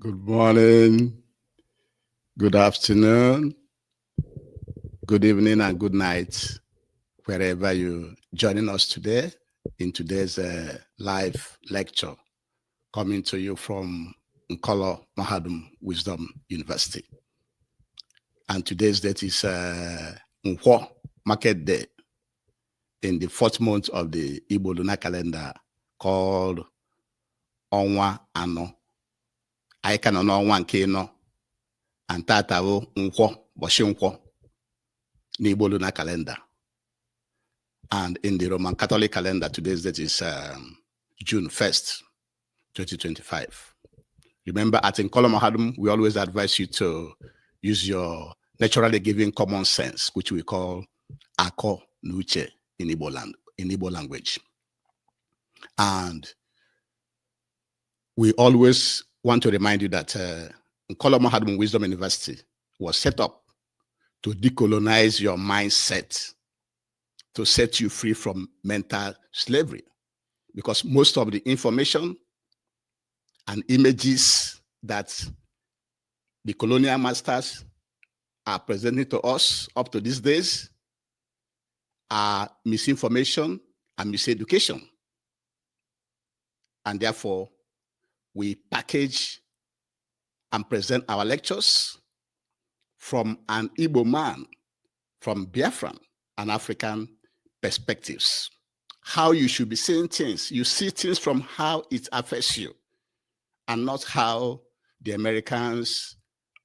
Good morning, good afternoon, good evening, and good night, wherever you're joining us today in today's live lecture coming to you from Nkolo Mahadum Wisdom University. And today's date is Nkwo Market Day in the 4th month of the Igbo lunar calendar called Onwa Ano. Anyị ka nọ n'ọnwa nke ịnọ and tata bụ Nkwo, ụbọchị Nkwo n'Igbo lunar calendar. And in the Roman Catholic calendar, today's date is June 1st, 2025. Remember, at Nkolo Mahadum, we always advise you to use your naturally given common sense, which we call Ako Nuche in Igbo language. And we always want to remind you that Nkolo Mahadum Wisdom University was set up to decolonize your mindset, to set you free from mental slavery. Because most of the information and images that the colonial masters are presenting to us up to these days are misinformation and miseducation. And therefore, we package and present our lectures from an Igbo man, from Biafran, an African perspectives. How you should be seeing things. You see things from how it affects you, and not how the Americans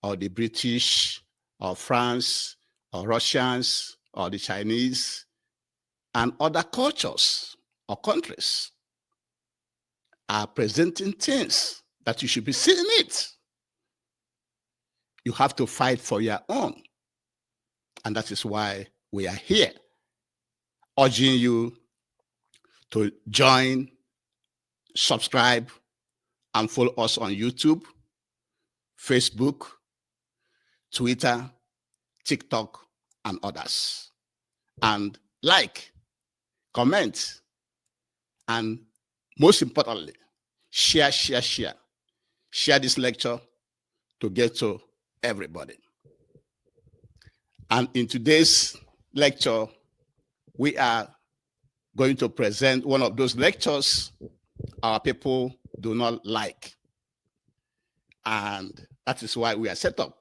or the British or France or Russians or the Chinese and other cultures or countries are presenting things that you should be seeing it. You have to fight for your own. And that is why we are here, urging you to join, subscribe, and follow us on YouTube, Facebook, Twitter, TikTok, and others. And like, comment, and most importantly, share this lecture to get to everybody. And in today's lecture, we are going to present one of those lectures our people do not like. And that is why we are set up.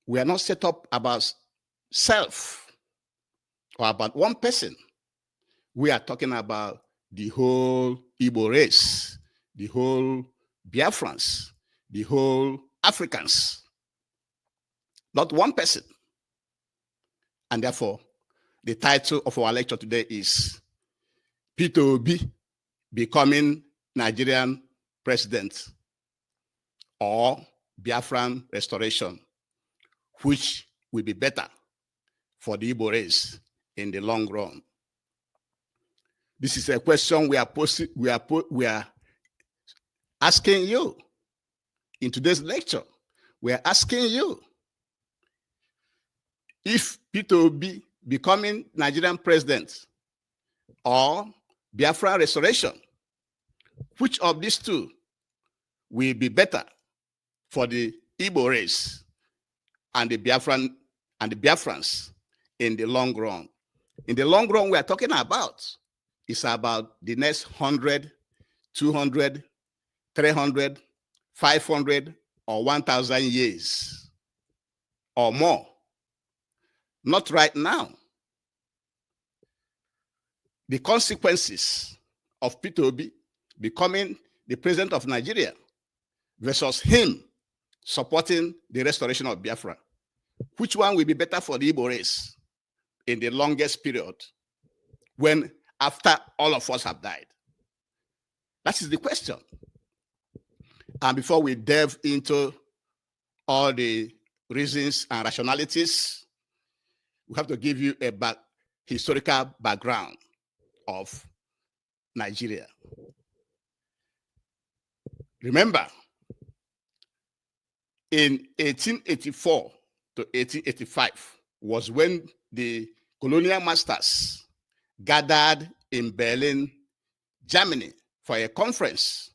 We are not set up about self or about one person. We are talking about the whole Igbo race, the whole Biafrans, the whole Africans, not one person. And therefore, the title of our lecture today is Peter Obi becoming Nigerian president, or Biafran restoration, which will be better for the Igbo race in the long run. This is a question we are asking you in today's lecture. We are asking you, if Peter Obi becoming Nigerian president or Biafran restoration, which of these two will be better for the Igbo race and the Biafrans in the long run? In the long run, we are talking about, it's about the next 100, 200, 300, 500, or 1,000 years or more. Not right now. The consequences of Peter Obi becoming the president of Nigeria versus him supporting the restoration of Biafra, which one will be better for the Igbo race in the longest period, when after all of us have died? That is the question. And before we delve into all the reasons and rationalities, we have to give you a historical background of Nigeria. Remember, in 1884 to 1885 was when the colonial masters gathered in Berlin, Germany, for a conference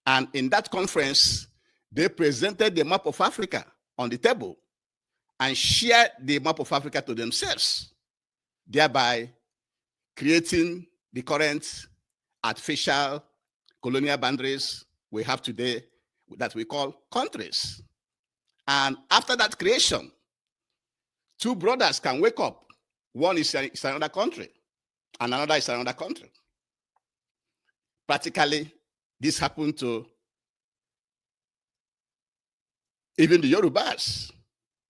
And in that conference, they presented the map of Africa on the table and shared the map of Africa to themselves, thereby creating the current artificial colonial boundaries we have today that we call countries. And after that creation, two brothers can wake up. One is another country, and another is another country. Practically, this happened to even the Yorubas,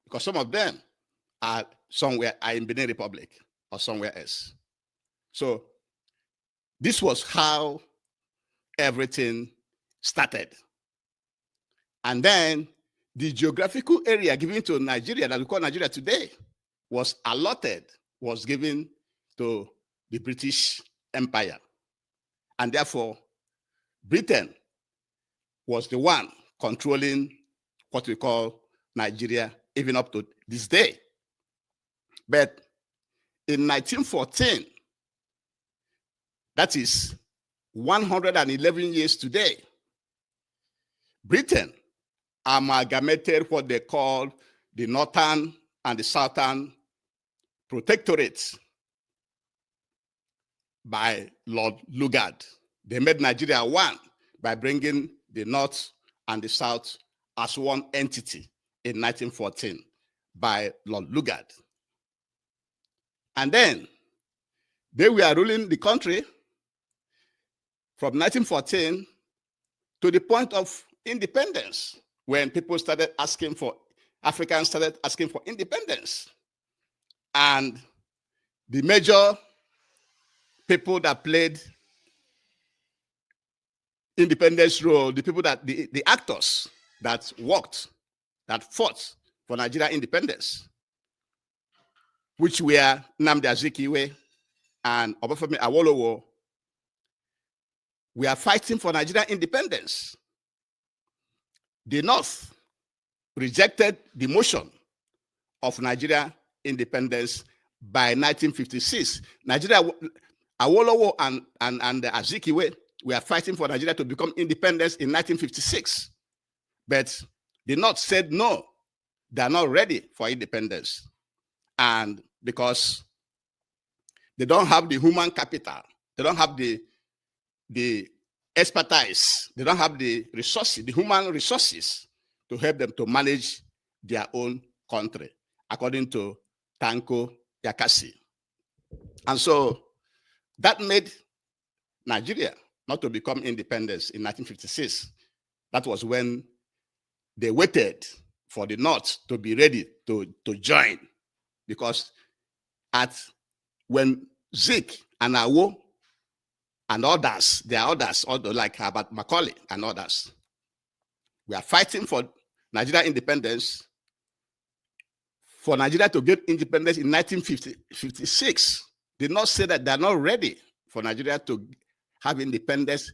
because some of them are in Benin Republic or somewhere else. So this was how everything started. And then the geographical area given to Nigeria, that we call Nigeria today, was given to the British Empire. And therefore, Britain was the one controlling what we call Nigeria, even up to this day. But in 1914, that is 111 years today, Britain amalgamated what they called the Northern and the Southern Protectorates by Lord Lugard. They made Nigeria one by bringing the North and the South as one entity in 1914 by Lord Lugard. And then they were ruling the country from 1914 to the point of independence, when Africans started asking for independence. And the major people that played independence role, the actors that fought for Nigeria independence, which were Nnamdi Azikiwe and Obafemi Awolowo, we are fighting for Nigeria independence. The North rejected the motion of Nigeria independence by 1956. Awolowo and Azikiwe were fighting for Nigeria to become independent in 1956. But the North said no, they are not ready for independence. And because they don't have the human capital, they don't have the expertise, they don't have the resources, the human resources to help them to manage their own country, according to Tanko Yakasi. And so that made Nigeria not to become independent in 1956. That was when they waited for the North to be ready to join, because when Zik and Awo and others, there are others, like Herbert Macaulay and others, we are fighting for Nigeria independence, for Nigeria to get independence in 1956. Did not say that they're not ready for Nigeria to have independence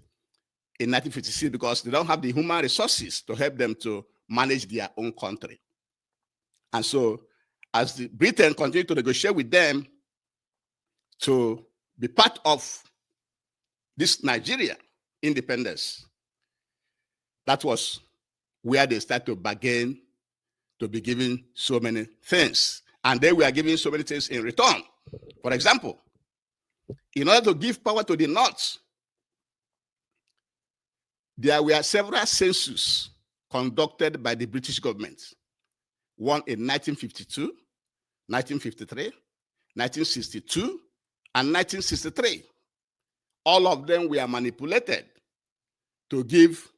in 1956 because they don't have the human resources to help them to manage their own country. And so as Britain continued to negotiate with them to be part of this Nigeria independence, that was where they started to bargain to be given so many things. And they were giving so many things in return. For example, in order to give power to the North, there were several censuses conducted by the British government. One in 1952, 1953, 1962, and 1963. All of them were manipulated to give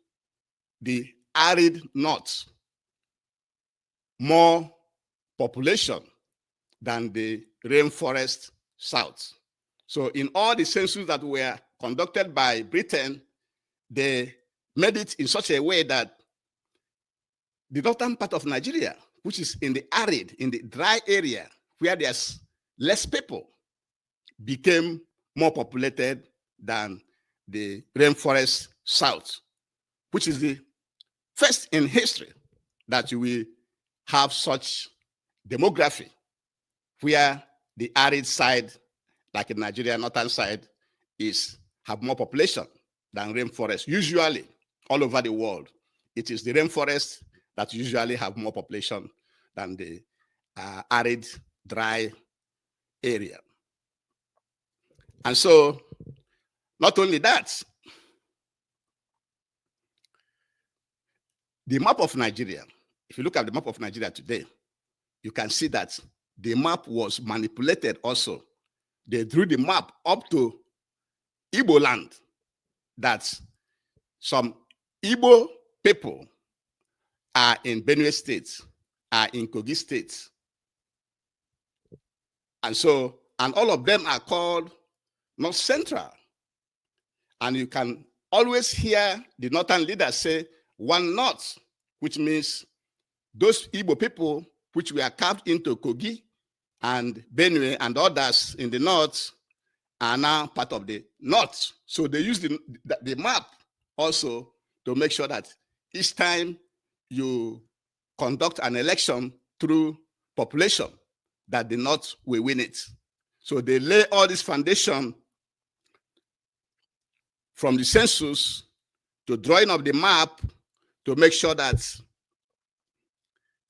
the arid North more population than the rainforest South. So in all the censuses that were conducted by Britain, they made it in such a way that the northern part of Nigeria, which is in the arid, in the dry area, where there's less people, became more populated than the rainforest South, which is the first in history that you will have such demography, where the arid side, like in Nigeria, northern side, have more population than rainforest, usually, all over the world. It is the rainforest that usually have more population than the arid, dry area. And so, not only that, the map of Nigeria, if you look at the map of Nigeria today, you can see that the map was manipulated also. They drew the map up to Igbo land, that some Igbo people are in Benue State, are in Kogi State. And so, and all of them are called North Central. And you can always hear the northern leaders say one North, which means those Igbo people which were carved into Kogi and Benue and others in the north are now part of the north. So they use the map also to make sure that each time you conduct an election through population, that the north will win it. So they lay all this foundation from the census to drawing of the map to make sure that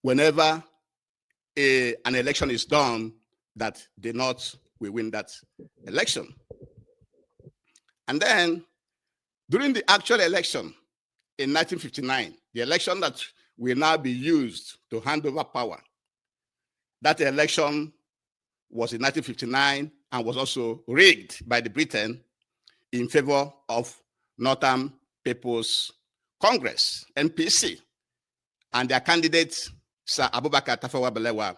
whenever an election is done, that the North will win that election. And then during the actual election in 1959, the election that will now be used to hand over power, that election was in 1959 and was also rigged by the Britain in favor of Northern People's Congress, NPC, and their candidate, Sir Abubakar Tafawa Balewa,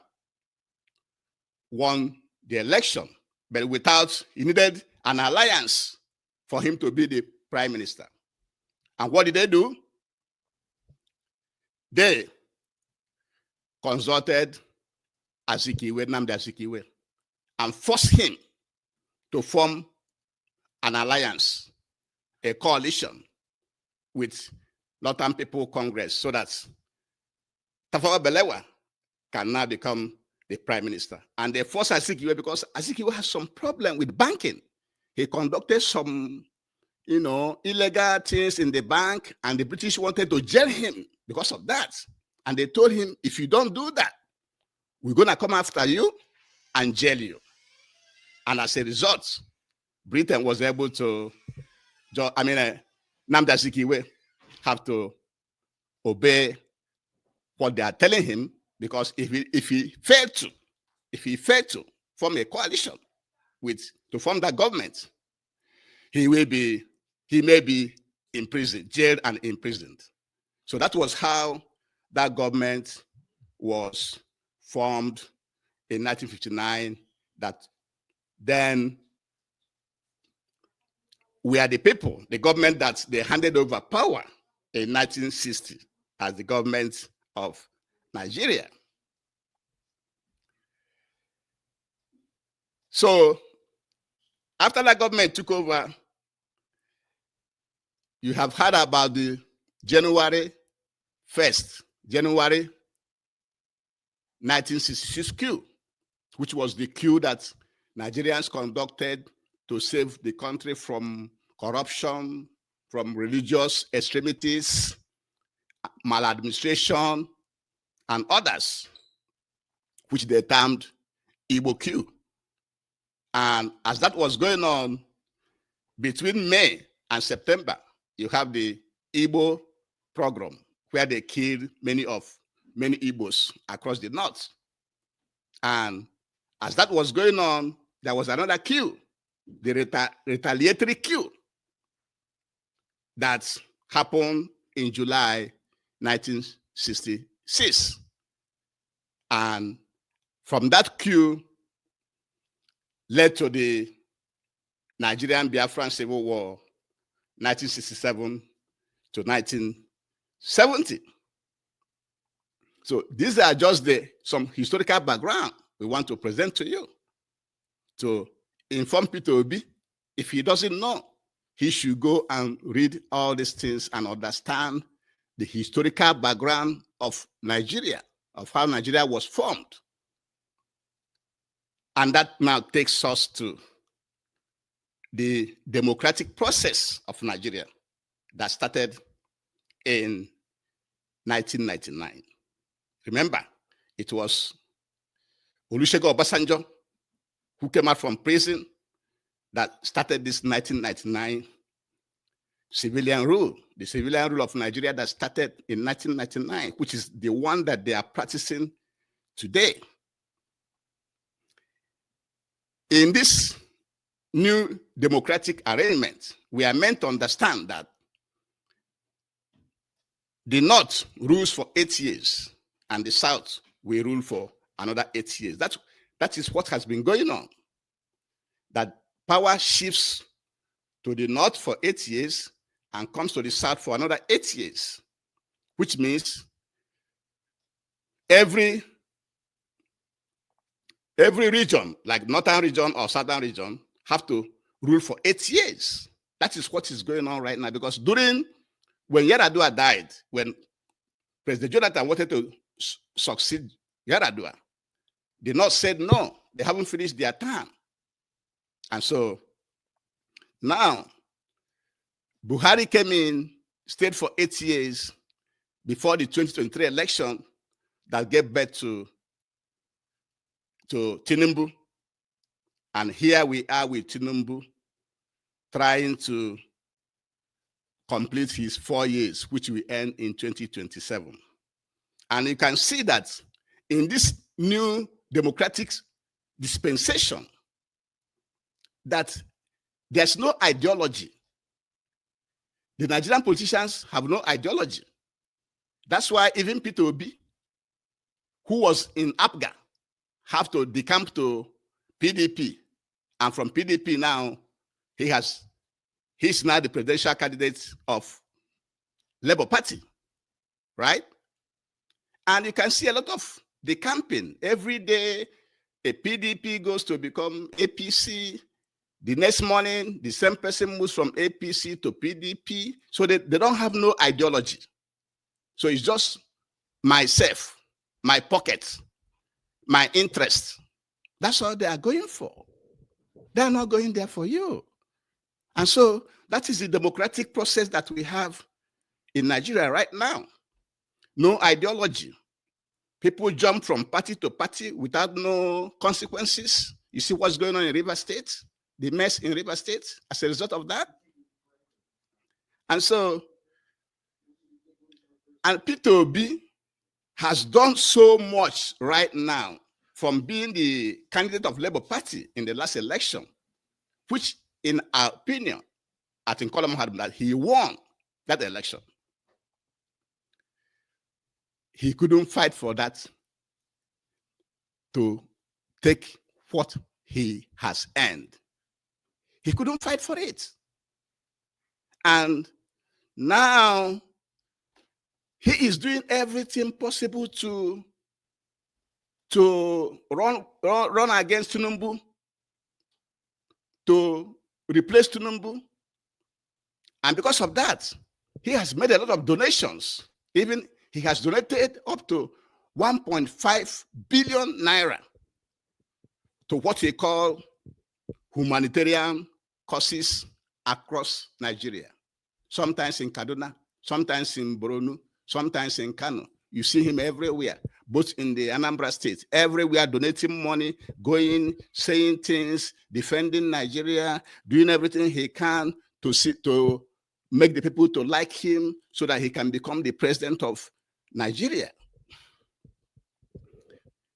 won the election, but without, he needed an alliance for him to be the prime minister. And what did they do? They consulted Azikiwe, Nnamdi Azikiwe, and forced him to form an alliance, a coalition with Northern People Congress, so that Tafawa Balewa can now become the prime minister. And they forced Azikiwe because Azikiwe has some problem with banking. He conducted some, illegal things in the bank, and the British wanted to jail him because of that. And they told him, if you don't do that, we're going to come after you and jail you. And as a result, Britain was able to, Nnamdi Azikiwe have to obey what they are telling him, because if he failed to form a coalition to form that government, he may be imprisoned, jailed and imprisoned. So that was how that government was formed in 1959, that then we are the people, the government that they handed over power in 1960 as the government of Nigeria. So after that government took over, you have heard about the January 1966 coup, which was the coup that Nigerians conducted to save the country from corruption, from religious extremities, maladministration, and others, which they termed Igbo coup. And as that was going on, between May and September, you have the Igbo pogrom, where they killed many Igbos across the north. And as that was going on, there was another coup, the retaliatory coup, that happened in July 1966. And from that coup led to the Nigerian Biafran Civil War, 1967 to 1970. So these are just some historical background we want to present to you, to inform Peter Obi. If he doesn't know, he should go and read all these things and understand the historical background of Nigeria, of how Nigeria was formed. And that now takes us to the democratic process of Nigeria that started in 1999. Remember, it was Olusegun Obasanjo who came out from prison that started this 1999 civilian rule, the civilian rule of Nigeria that started in 1999, which is the one that they are practicing today. In this new democratic arrangement, we are meant to understand that the North rules for 8 years and the South will rule for another 8 years. That is what has been going on. That power shifts to the North for 8 years and comes to the South for another 8 years, which means every region, like Northern region or Southern region, have to rule for 8 years. That is what is going on right now, because when Yar'Adua died, when President Jonathan wanted to succeed Yar'Adua, the North said no, they haven't finished their term. And so now Buhari came in, stayed for 8 years before the 2023 election that gave birth to Tinubu. And here we are with Tinubu trying to complete his 4 years, which will end in 2027. And you can see that in this new democratic dispensation, that there's no ideology. The Nigerian politicians have no ideology. That's why even Peter Obi, who was in APGA, have to decamp to PDP. And from PDP now, he's now the presidential candidate of Labour Party, right? And you can see a lot of decamping. Every day, a PDP goes to become APC. The next morning, the same person moves from APC to PDP. So they don't have no ideology. So it's just myself, my pocket, my interest. That's all they are going for. They're not going there for you. And so that is the democratic process that we have in Nigeria right now. No ideology. People jump from party to party without no consequences. You see what's going on in River State? The mess in River State as a result of that. And so, and Peter Obi has done so much right now from being the candidate of Labour Party in the last election, which in our opinion, I think Colum had that he won that election. He couldn't fight for that to take what he has earned. He couldn't fight for it. And now he is doing everything possible to run against Tinubu, to replace Tinubu. And because of that, he has made a lot of donations. Even he has donated up to 1.5 billion naira to what we call humanitarian causes across Nigeria. Sometimes in Kaduna, sometimes in Borno, sometimes in Kano. You see him everywhere, both in the Anambra State, everywhere donating money, going, saying things, defending Nigeria, doing everything he can to make the people to like him so that he can become the president of Nigeria.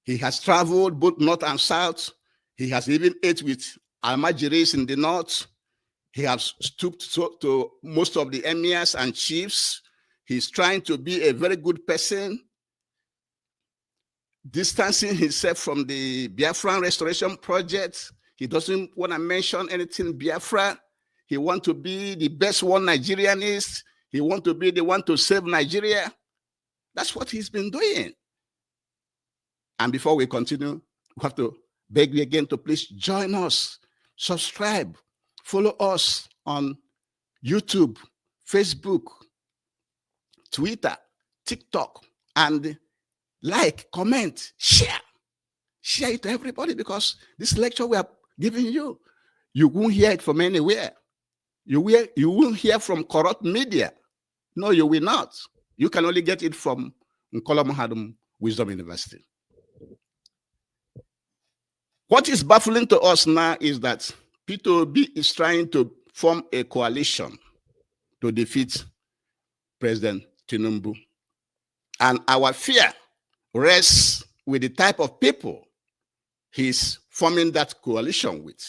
He has traveled both north and south. He has even ate with Almajiris in the north. He has stooped to most of the emirs and chiefs. He's trying to be a very good person, distancing himself from the Biafran restoration project. He doesn't want to mention anything Biafra. He wants to be the best one Nigerian is. He wants to be the one to save Nigeria. That's what he's been doing. And before we continue, we have to beg you again to please join us, subscribe, follow us on YouTube, Facebook, Twitter, TikTok, and like, comment, share. Share it to everybody, because this lecture we are giving you, you won't hear it from anywhere. You won't hear from corrupt media. No, you will not. You can only get it from Nkolomahadum Wisdom University. What is baffling to us now is that Peter Obi is trying to form a coalition to defeat President Tinubu. And our fear rests with the type of people he's forming that coalition with.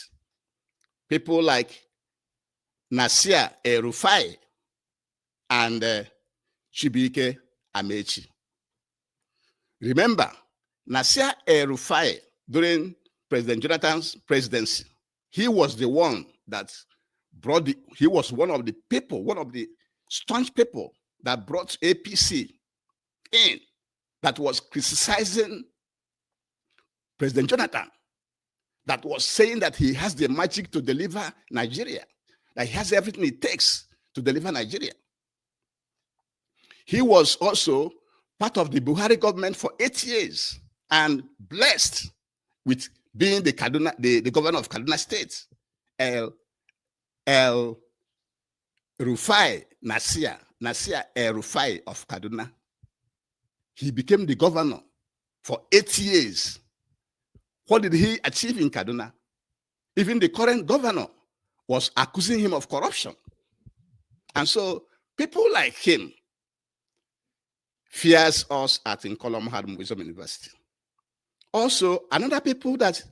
People like Nasir El-Rufai and Chibuike Amaechi. Remember, Nasir El-Rufai, during President Jonathan's presidency, he was the one that he was one of the people, one of the staunch people that brought APC in, that was criticizing President Jonathan, that was saying that he has the magic to deliver Nigeria, that he has everything it takes to deliver Nigeria. He was also part of the Buhari government for 8 years and blessed with being the governor of Kaduna State. El-Rufai Nasir El-Rufai of Kaduna. He became the governor for 8 years. What did he achieve in Kaduna? Even the current governor was accusing him of corruption. And so people like him fears us at Nkolomahadum Wisdom University. Also, another people that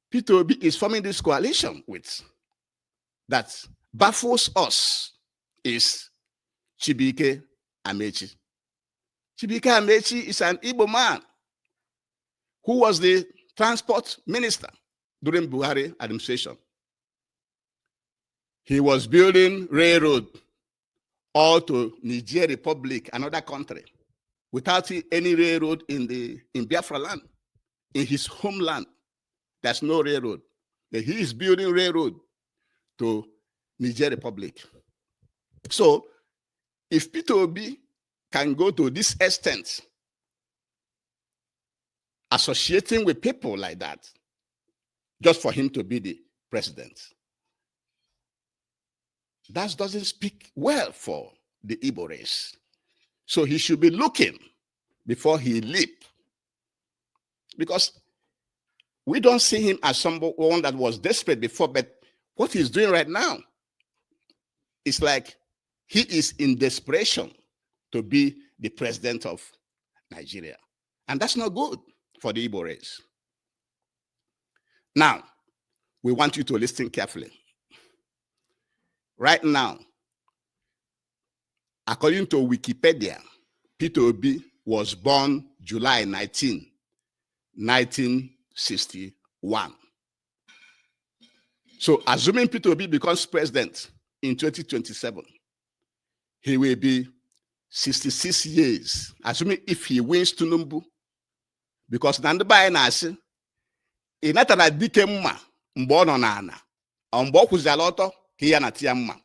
Peter Obi is forming this coalition with that baffles us is Chibuike Amaechi. Chibuike Amaechi is an Igbo man who was the transport minister during Buhari administration. He was building railroad all to Nigerian Republic, another country, without any railroad in Biafran land. In his homeland, there's no railroad. But he is building railroad to Nigerian Republic. So if Peter Obi can go to this extent, associating with people like that, just for him to be the president, that doesn't speak well for the Igbo race. So he should be looking before he leap. Because we don't see him as someone that was desperate before, but what he's doing right now is like he is in desperation to be the president of Nigeria. And that's not good for the Igbo race. Now, we want you to listen carefully. Right now, according to Wikipedia, Peter Obi was born July 19, 1961. So assuming Peter Obi becomes president in 2027, he will be 66 years, assuming if he wins Tinubu, because Nandubai Nasi, inatana dike mma mgbe ọ nọ n'ana, mgbe ọ kwụzịala ọtọ ka ya na tia mma.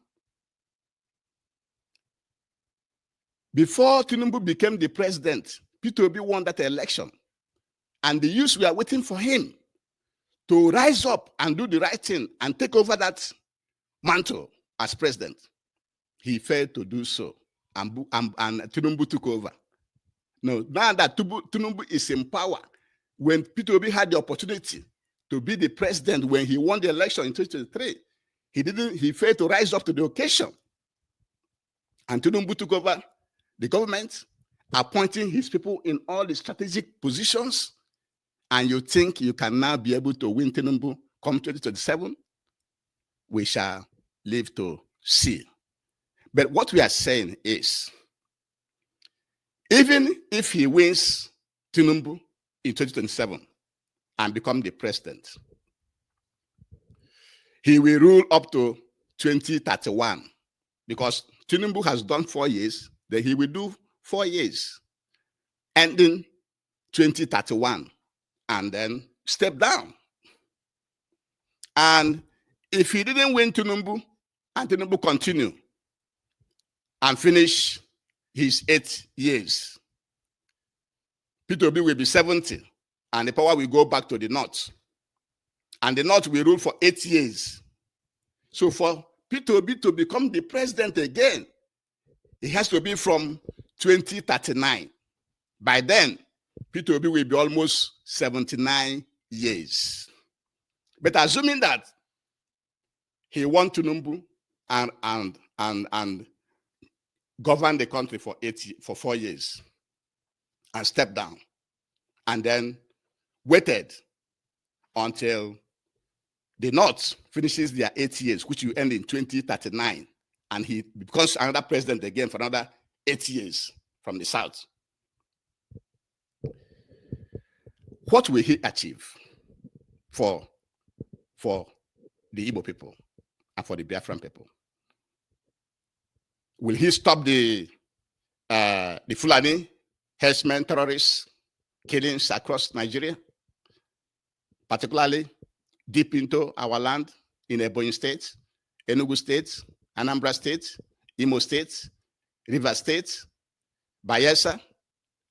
Before Tinubu became the president, Peter Obi won that election. And the youths were waiting for him to rise up and do the right thing and take over that mantle as president. He failed to do so, and Tinubu took over. No, now that Tinubu is in power, when Peter Obi had the opportunity to be the president when he won the election in 2023, he failed to rise up to the occasion. And Tinubu took over the government, appointing his people in all the strategic positions. And you think you can now be able to win Tinubu come 2027? We shall live to see. But what we are saying is, even if he wins Tinubu in 2027 and become the president, he will rule up to 2031, because Tinubu has done 4 years, then he will do 4 years, ending 2031, and then step down. And if he didn't win Tinubu, and Tinubu continue and finish his 8 years, Peter Obi will be 70, and the power will go back to the North. And the North will rule for 8 years. So for Peter Obi to become the president again, It has to be from 2039. By then, Peter Obi will be almost 79 years. But assuming that he wants Tinubu and govern the country for 4 years and step down, and then waited until the North finishes their 8 years, which will end in 2039, and he becomes another president again for another 8 years from the South. What will he achieve for the Igbo people and for the Biafran people? Will he stop the Fulani herdsmen, terrorists, killings across Nigeria, particularly deep into our land in Ebonyi State, Enugu State, Anambra State, Imo State, River State, Bayelsa,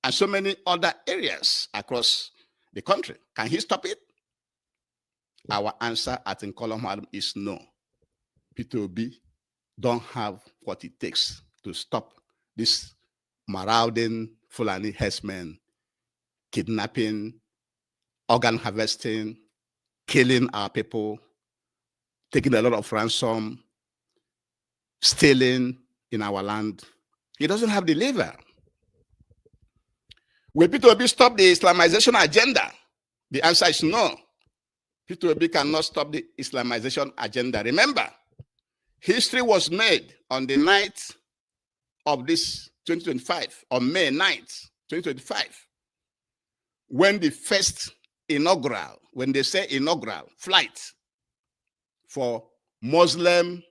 and so many other areas across the country? Can he stop it? Our answer at Nkolomad is no. Peter Obi don't have what it takes to stop this marauding Fulani herdsmen, kidnapping, organ harvesting, killing our people, taking a lot of ransom, stealing in our land. He doesn't have the lever. Will Peter Obi stop the Islamization agenda? The answer is no. Peter Obi cannot stop the Islamization agenda. Remember, history was made on the night of this 2025, on May 9th, 2025, when the first inaugural, when they say inaugural, flight for Muslim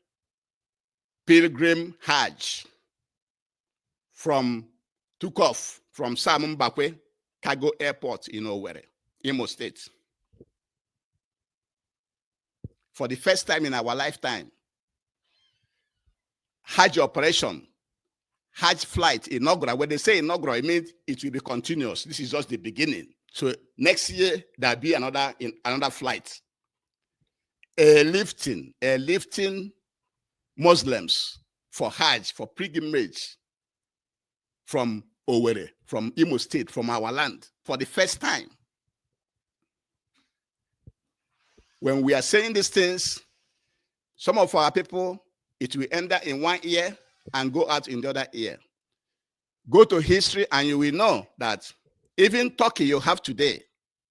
pilgrim Hajj took off from Sam Mbakwe Cargo Airport in Owerri, Imo State. For the first time in our lifetime, Hajj operation, Hajj flight, inaugural. When they say inaugural, it means it will be continuous. This is just the beginning. So next year, there'll be another flight. Lifting Muslims for Hajj, for pilgrimage from Owerri, from Imo State, from our land, for the first time. When we are saying these things, some of our people, it will end up in one ear and go out in the other ear. Go to history and you will know that even Turkey you have today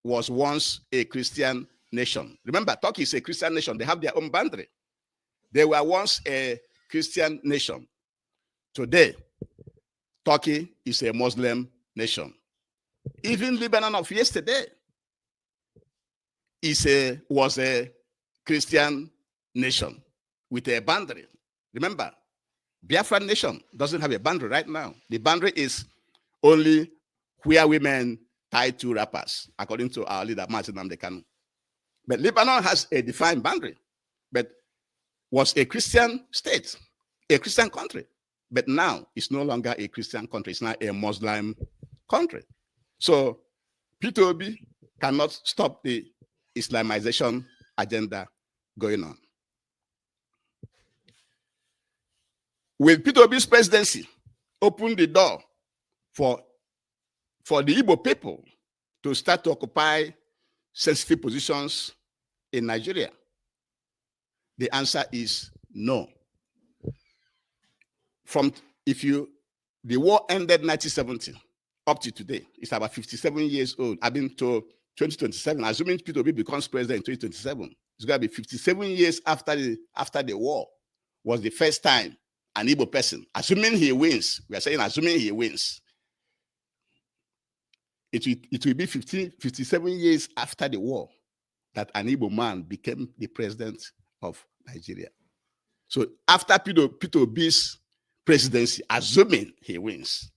was once a Christian nation. Remember, Turkey is a Christian nation. They have their own boundary. They were once a Christian nation. Today, Turkey is a Muslim nation. Even Lebanon of yesterday was a Christian nation with a boundary. Remember, Biafran nation doesn't have a boundary right now. The boundary is only where women tie two wrappers, according to our leader, Martin Nnamdi Kanu. But Lebanon has a defined boundary, but was a Christian state, a Christian country. But now it's no longer a Christian country. It's now a Muslim country. So Peter Obi cannot stop the Islamization agenda going on. Will Peter Obi's presidency open the door for the Igbo people to start to occupy sensitive positions in Nigeria? The answer is no. The war ended 1970 up to today. It's about 57 years old. I've been to 2027. Assuming Peter Obi becomes president in 2027, it's going to be 57 years after the war was the first time an Igbo person, assuming he wins, we are saying assuming he wins, it will be 57 years after the war that an Igbo man became the president of Nigeria. So after Peter Obi's presidency, assuming he wins,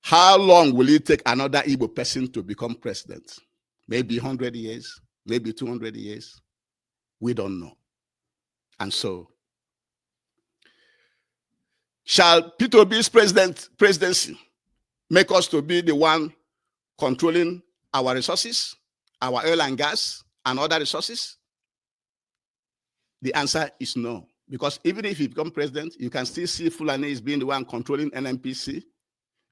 how long will it take another Igbo person to become president? Maybe 100 years, maybe 200 years. We don't know. And so, shall Peter Obi's presidency make us to be the one controlling our resources, our oil and gas, and other resources? The answer is no. Because even if you become president, you can still see Fulani is being the one controlling NNPC.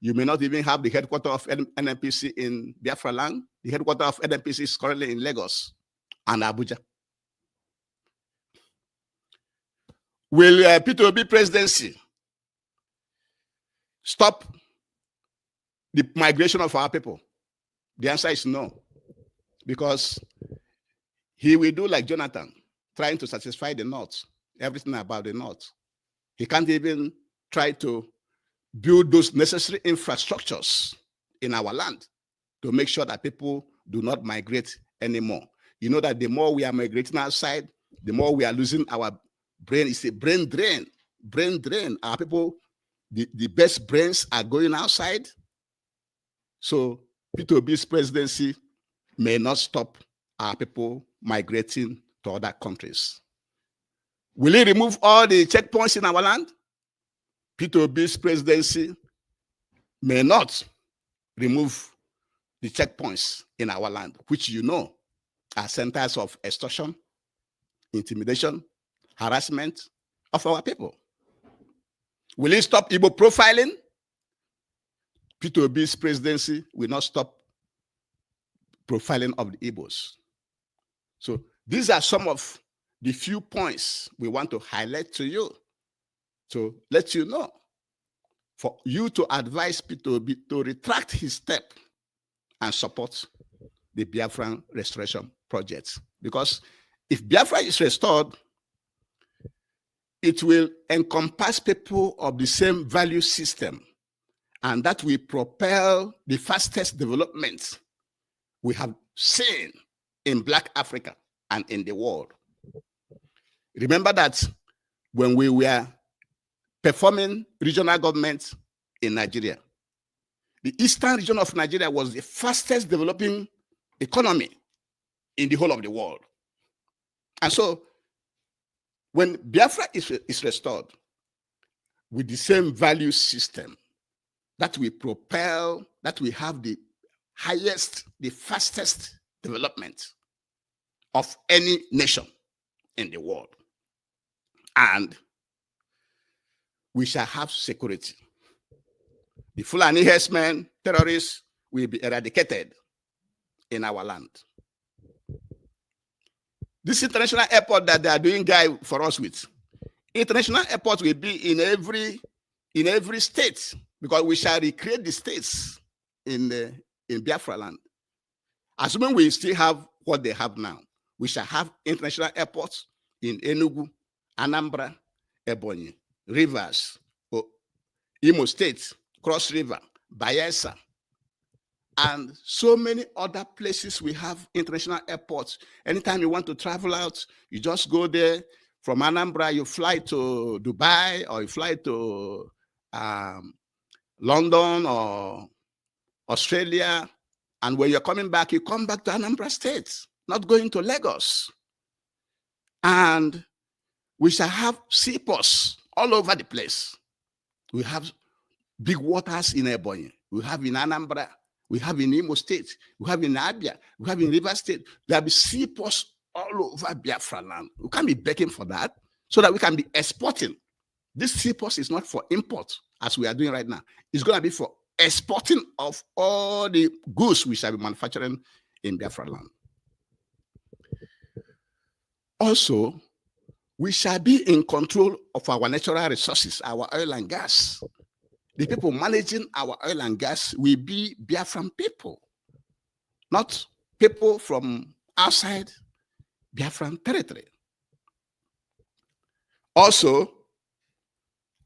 You may not even have the headquarters of NNPC in Biafra land. The headquarters of NNPC is currently in Lagos and Abuja. Will Peter Obi presidency stop the migration of our people? The answer is no. Because he will do like Jonathan, trying to satisfy the North, everything about the North. He can't even try to build those necessary infrastructures in our land to make sure that people do not migrate anymore. You know that the more we are migrating outside, the more we are losing our brain. It's a brain drain. Brain drain. Our people, the best brains are going outside. So Peter Obi's presidency may not stop our people migrating to other countries. Will he remove all the checkpoints in our land? Peter Obi's presidency may not remove the checkpoints in our land, which you know are centers of extortion, intimidation, harassment of our people. Will he stop Igbo profiling? Peter Obi's presidency will not stop profiling of the Igbos. So these are some of the few points we want to highlight to you, to let you know, for you to advise Peter Obi to retract his step and support the Biafran restoration project. Because if Biafra is restored, it will encompass people of the same value system, and that will propel the fastest development we have seen in Black Africa and in the world. Remember that when we were performing regional government in Nigeria, the eastern region of Nigeria was the fastest developing economy in the whole of the world. And so when Biafra is restored with the same value system, that we propel, that we have the highest, the fastest development of any nation in the world. And we shall have security. The Fulani herdsmen, terrorists will be eradicated in our land. This international airport that they are doing guy for us with, international airport will be in every state, because we shall recreate the states in Biafra land. Assuming we still have what they have now, we shall have international airports in Enugu, Anambra, Ebonyi, Rivers, Imo State, Cross River, Bayelsa, and so many other places we have international airports. Anytime you want to travel out, you just go there. From Anambra, you fly to Dubai, or you fly to London or Australia. And when you're coming back, you come back to Anambra State, not going to Lagos. And we shall have seaports all over the place. We have big waters in Ebonyi. We have in Anambra. We have in Imo State. We have in Abia. We have in River State. There will be seaports all over Biafra land. We can't be begging for that, so that we can be exporting. This seaports is not for import, as we are doing right now. It's going to be for exporting of all the goods we shall be manufacturing in Biafra land. Also, we shall be in control of our natural resources, our oil and gas. The people managing our oil and gas will be Biafran people, not people from outside Biafran territory. Also,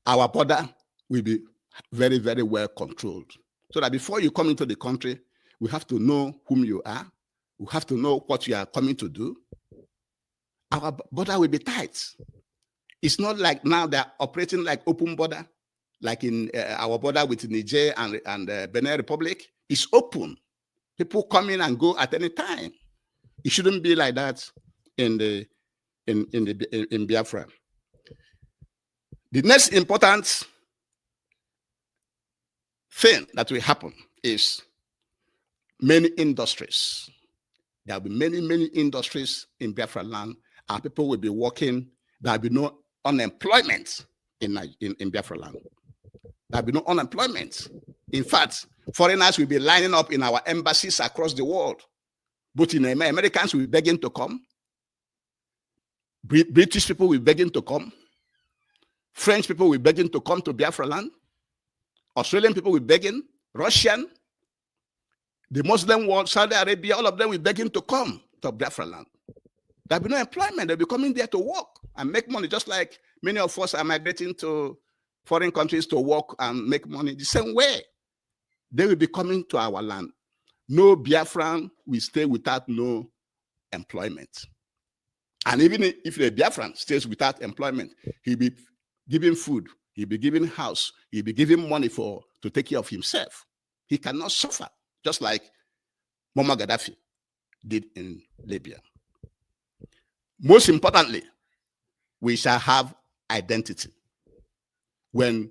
our border will be very, very well controlled, so that before you come into the country, we have to know whom you are. We have to know what you are coming to do. Our border will be tight. It's not like now they're operating like open border, like in our border with Niger and Benin Republic. It's open. People come in and go at any time. It shouldn't be like that in Biafra. The next important thing that will happen is many industries. There will be many, many industries in Biafra land. Our people will be working. There will be no unemployment in Biafra land. There will be no unemployment. In fact, foreigners will be lining up in our embassies across the world. But in Americans will be begging to come. British people will be begging to come. French people will be begging to come to Biafra land. Australian people will be begging. Russian, the Muslim world, Saudi Arabia, all of them will be begging to come to Biafra land. There will be no employment. They'll be coming there to work and make money, just like many of us are migrating to foreign countries to work and make money. The same way, they will be coming to our land. No Biafran will stay without no employment. And even if the Biafran stays without employment, he'll be giving food, he'll be giving house, he'll be giving money to take care of himself. He cannot suffer, just like Muammar Gaddafi did in Libya. Most importantly, we shall have identity. When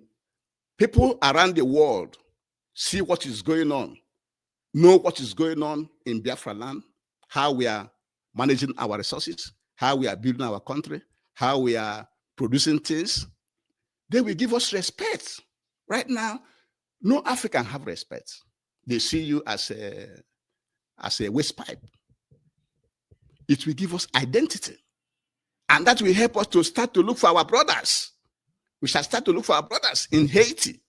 people around the world see what is going on, know what is going on in Biafra land, how we are managing our resources, how we are building our country, how we are producing things, they will give us respect. Right now, no African have respect. They see you as a waste pipe. It will give us identity. And that will help us to start to look for our brothers. We shall start to look for our brothers in Haiti.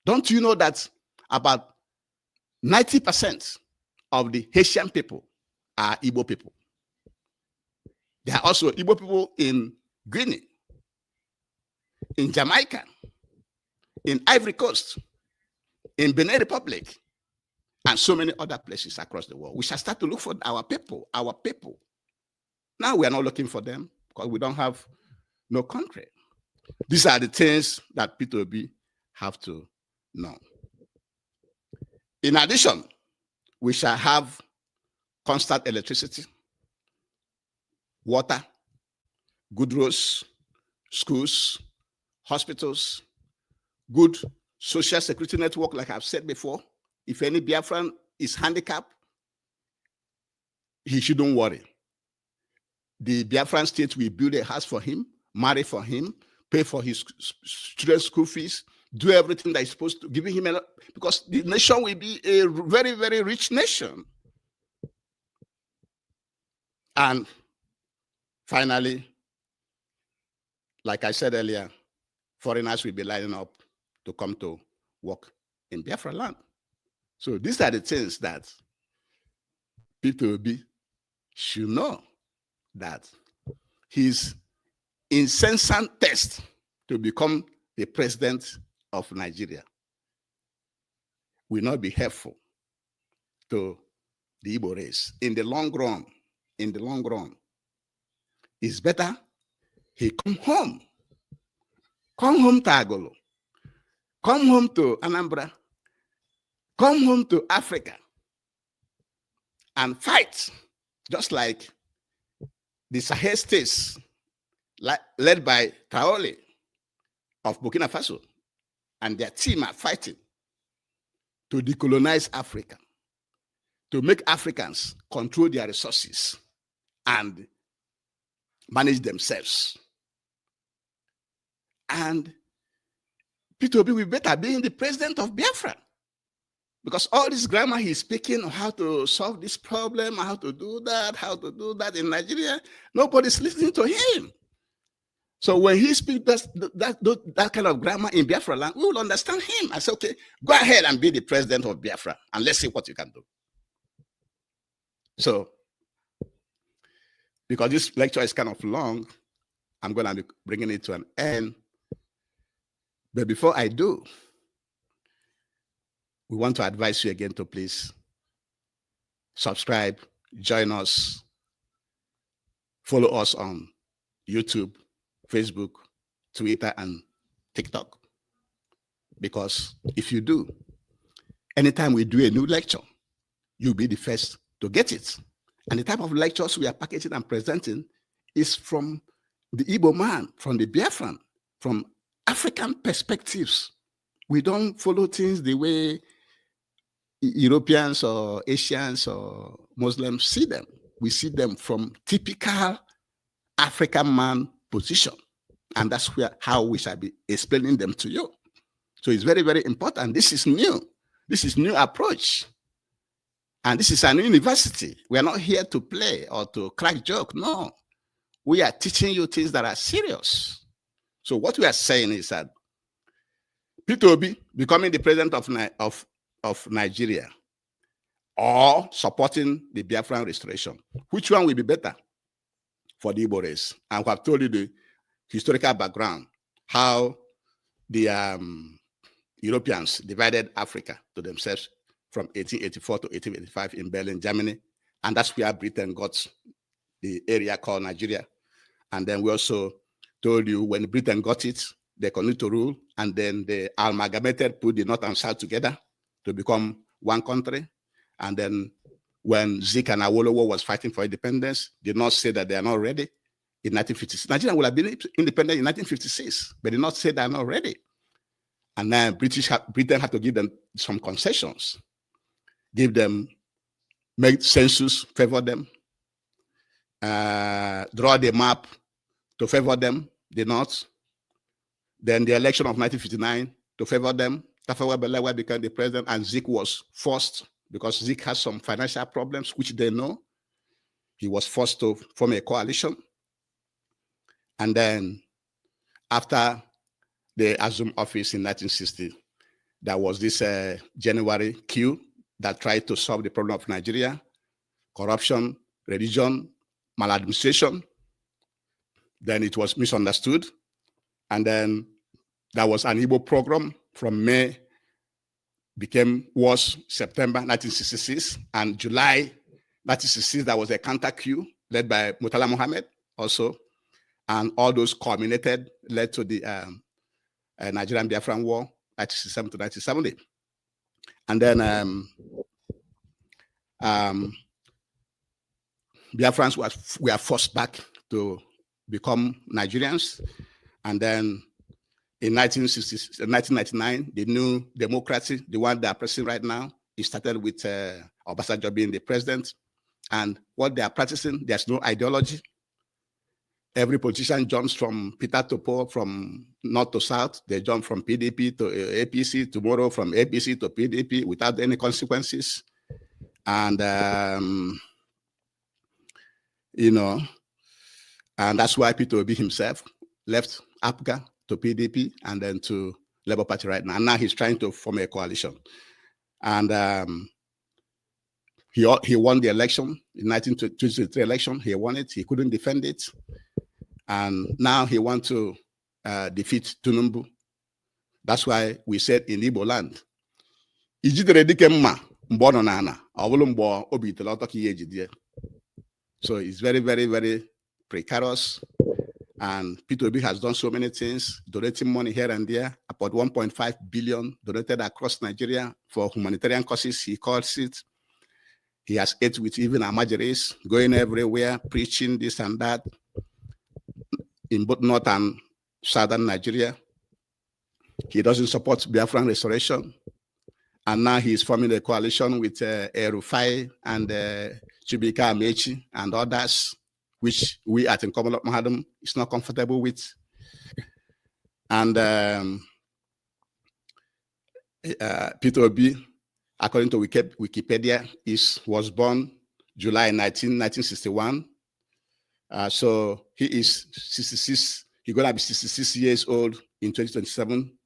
Don't you know that about 90% of the Haitian people are Igbo people? There are also Igbo people in Guinea, in Jamaica, in Ivory Coast, in Benin Republic, and so many other places across the world. We shall start to look for our people, our people. Now we are not looking for them because we don't have no country. These are the things that P2B have to know. In addition, we shall have constant electricity, water, good roads, schools, hospitals, good social security network, like I've said before. If any Biafran is handicapped, he shouldn't worry. The Biafran state will build a house for him, marry for him, pay for his students' school fees, do everything that is supposed to, giving him a lot, because the nation will be a very, very rich nation. And finally, like I said earlier, foreigners will be lining up to come to work in Biafra land. So these are the things that P2B should know, that his incessant test to become the president of Nigeria will not be helpful to the Igbo race. In the long run, it's better he come home to Agolo, come home to Anambra, come home to Africa and fight, just like the Sahel states led by Traore of Burkina Faso and their team are fighting to decolonize Africa, to make Africans control their resources and manage themselves. And P2B will better being the president of Biafra, because all this grammar he's speaking on how to solve this problem, how to do that in Nigeria, nobody's listening to him. So when he speaks that kind of grammar in Biafra land, we will understand him. I say, okay, go ahead and be the president of Biafra, and let's see what you can do. So, because this lecture is kind of long, I'm going to be bringing it to an end. But before I do, we want to advise you again to please subscribe, join us, follow us on YouTube, Facebook, Twitter, and TikTok. Because if you do, anytime we do a new lecture, you'll be the first to get it. And the type of lectures we are packaging and presenting is from the Igbo man, from the Biafran, from African perspectives. We don't follow things the way Europeans or Asians or Muslims see them. We see them from typical African man position. And that's how we shall be explaining them to you. So it's very, very important. This is new. This is new approach. And this is an university. We are not here to play or to crack joke. No. We are teaching you things that are serious. So what we are saying is that Peter Obi becoming the president of Nigeria or supporting the Biafran restoration, which one will be better for the Igbo race? And we have told you the historical background, how the Europeans divided Africa to themselves from 1884 to 1885 in Berlin, Germany. And that's where Britain got the area called Nigeria. And then we also told you when Britain got it, they continued to rule, and then they amalgamated, put the North and South together to become one country. And then when Zik and Awolowo was fighting for independence, did not say that they are not ready in 1956. Nigeria would have been independent in 1956, but did not say they are not ready. And then Britain had to give them some concessions, make census, favor them, draw the map to favor them, the North. Then the election of 1959 to favor them. Tafawa Balewa became the president, and Zik was forced, because Zik has some financial problems, which they know. He was forced to form a coalition. And then after they assumed office in 1960, there was this January coup that tried to solve the problem of Nigeria: corruption, religion, maladministration. Then it was misunderstood. And then there was an Igbo program from May, was September 1966. And July 1966, there was a counter coup led by Murtala Mohammed also. And all those culminated, led to the Nigerian Biafran War, 1967 to 1970. And then Biafrans were forced back to become Nigerians. And then in 1999, the new democracy, the one they are pressing right now, it started with Obasanjo being the president. And what they are practicing, there's no ideology. Every politician jumps from Peter to Paul, from north to south. They jump from PDP to APC, tomorrow from APC to PDP without any consequences. And, and that's why Peter Obi himself left APGA to PDP and then to Labour Party right now. And now he's trying to form a coalition. And he won the election in 1923 election. He won it. He couldn't defend it. And now he wants to defeat Tinubu. That's why we said in Igbo land, so it's very, very, very precarious. And Peter Obi has done so many things, donating money here and there, about 1.5 billion donated across Nigeria for humanitarian causes, he calls it. He has ate with even Amajeris, going everywhere, preaching this and that in both North and Southern Nigeria. He doesn't support Biafran restoration. And now he's forming a coalition with Erufai and Chibika Amechi and others, which we at Nkomolok Mahadum is not comfortable with. And Peter Obi, according to Wikipedia, was born July 1961. So he is 66. He's going to be 66 years old in 2027.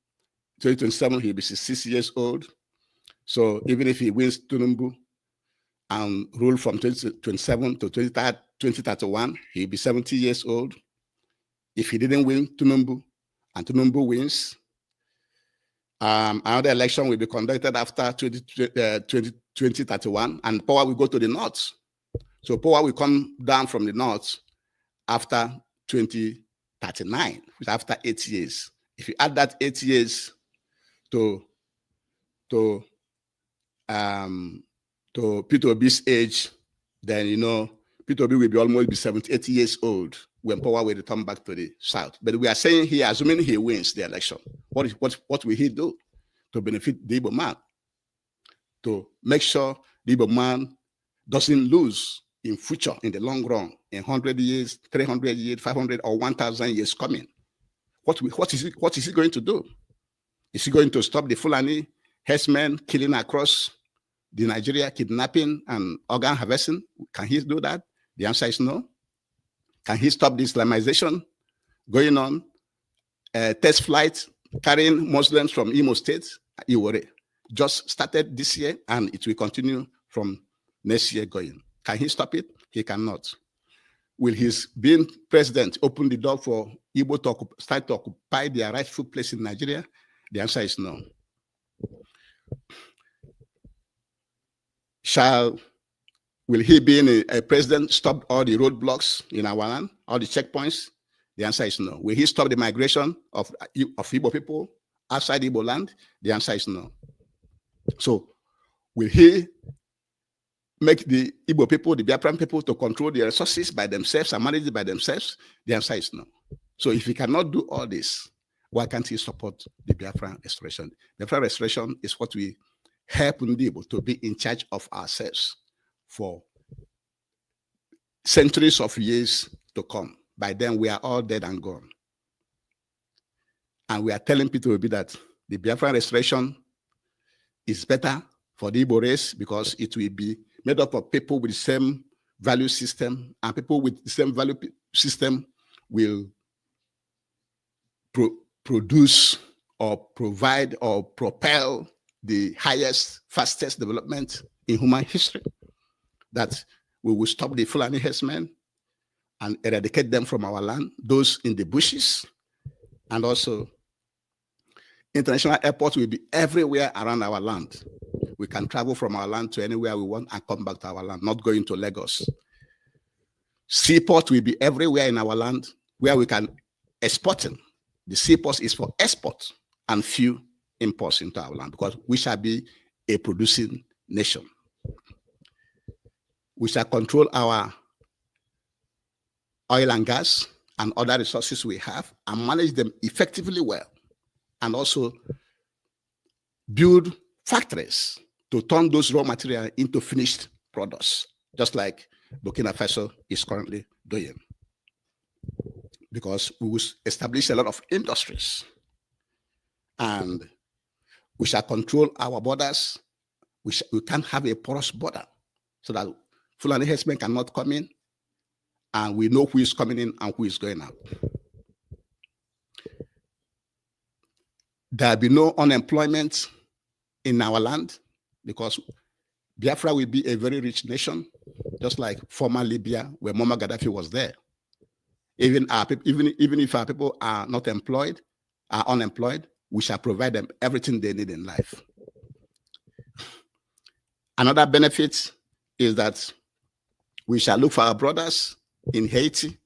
2027, he'll be 66 years old. So even if he wins Tinubu and rule from 2027 to 2031, he'll be 70 years old. If he didn't win Tinubu and Tinubu wins, another election will be conducted after 2031, and power will go to the north. So power will come down from the north after 2039, which after 8 years. If you add that 8 years to Peter Obi's age, then Peter Obi will be almost 78 years old when power will return back to the south. But we are saying here, assuming he wins the election, what will he do to benefit the Igbo man? To make sure the Igbo man doesn't lose in future, in the long run, in 100 years, 300 years, 500 or 1,000 years coming. what is he going to do? Is he going to stop the Fulani herdsmen killing across the Nigeria, kidnapping and organ harvesting? Can he do that? The answer is no. Can he stop the Islamization going on? Test flights carrying Muslims from Imo State, Iwore, just started this year, and it will continue from next year going. Can he stop it? He cannot. Will his being president open the door for Igbo to start to occupy their rightful place in Nigeria? The answer is no. Will he, being a president, stop all the roadblocks in our land, all the checkpoints? The answer is no. Will he stop the migration of Igbo people outside Igbo land? The answer is no. So, will he make the Igbo people, the Biafran people, to control their resources by themselves and manage it by themselves? The answer is no. So, if he cannot do all this, why can't he support the Biafran restoration? Biafran restoration is what we help Ndi Igbo to be in charge of ourselves for centuries of years to come. By then, we are all dead and gone. And we are telling people that the Biafran restoration is better for the Igbo race because it will be made up of people with the same value system, and people with the same value system will produce or provide or propel the highest, fastest development in human history. That we will stop the Fulani herdsmen and eradicate them from our land, those in the bushes, and also international airports will be everywhere around our land. We can travel from our land to anywhere we want and come back to our land, not going to Lagos. Seaport will be everywhere in our land where we can export it. The seaport is for export and few imports into our land because we shall be a producing nation. We shall control our oil and gas and other resources we have and manage them effectively well, and also build factories to turn those raw materials into finished products, just like Burkina Faso is currently doing. Because we will establish a lot of industries and we shall control our borders. We can't have a porous border so that Fulani herdsmen cannot come in, and we know who is coming in and who is going out. There will be no unemployment in our land because Biafra will be a very rich nation, just like former Libya, where Muammar Gaddafi was there. Even if our people are not employed, are unemployed, we shall provide them everything they need in life. Another benefit is that we shall look for our brothers in Haiti.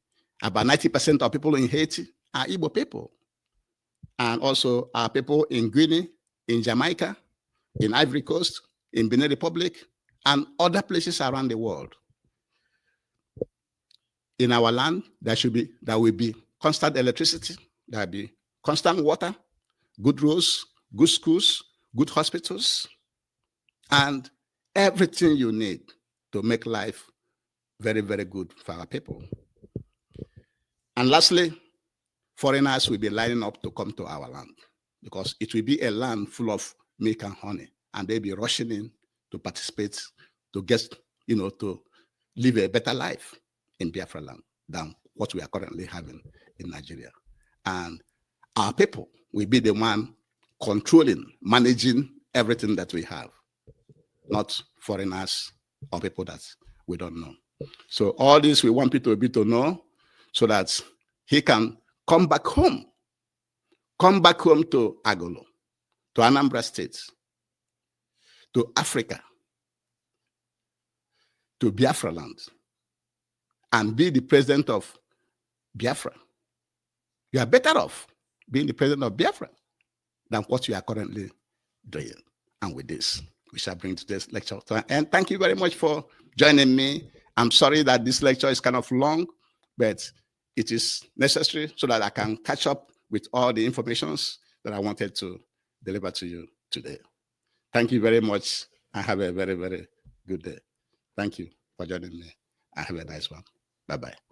About 90% of people in Haiti are Igbo people. And also our people in Guinea, in Jamaica, in Ivory Coast, in Benin Republic, and other places around the world. In our land, there will be constant electricity, there will be constant water, good roads, good schools, good hospitals, and everything you need to make life very, very good for our people. And lastly, foreigners will be lining up to come to our land because it will be a land full of milk and honey, and they'll be rushing in to participate, to get, to live a better life in Biafra land than what we are currently having in Nigeria. And our people will be the one controlling, managing everything that we have, not foreigners or people that we don't know. So all this we want people to know so that he can come back home to Agolo, to Anambra State, to Africa, to Biafra land, and be the president of Biafra. You are better off being the president of Biafra than what you are currently doing. And with this, we shall bring today's lecture to an end. Thank you very much for joining me. I'm sorry that this lecture is kind of long, but it is necessary so that I can catch up with all the informations that I wanted to deliver to you today. Thank you very much and have a very, very good day. Thank you for joining me and have a nice one. Bye-bye.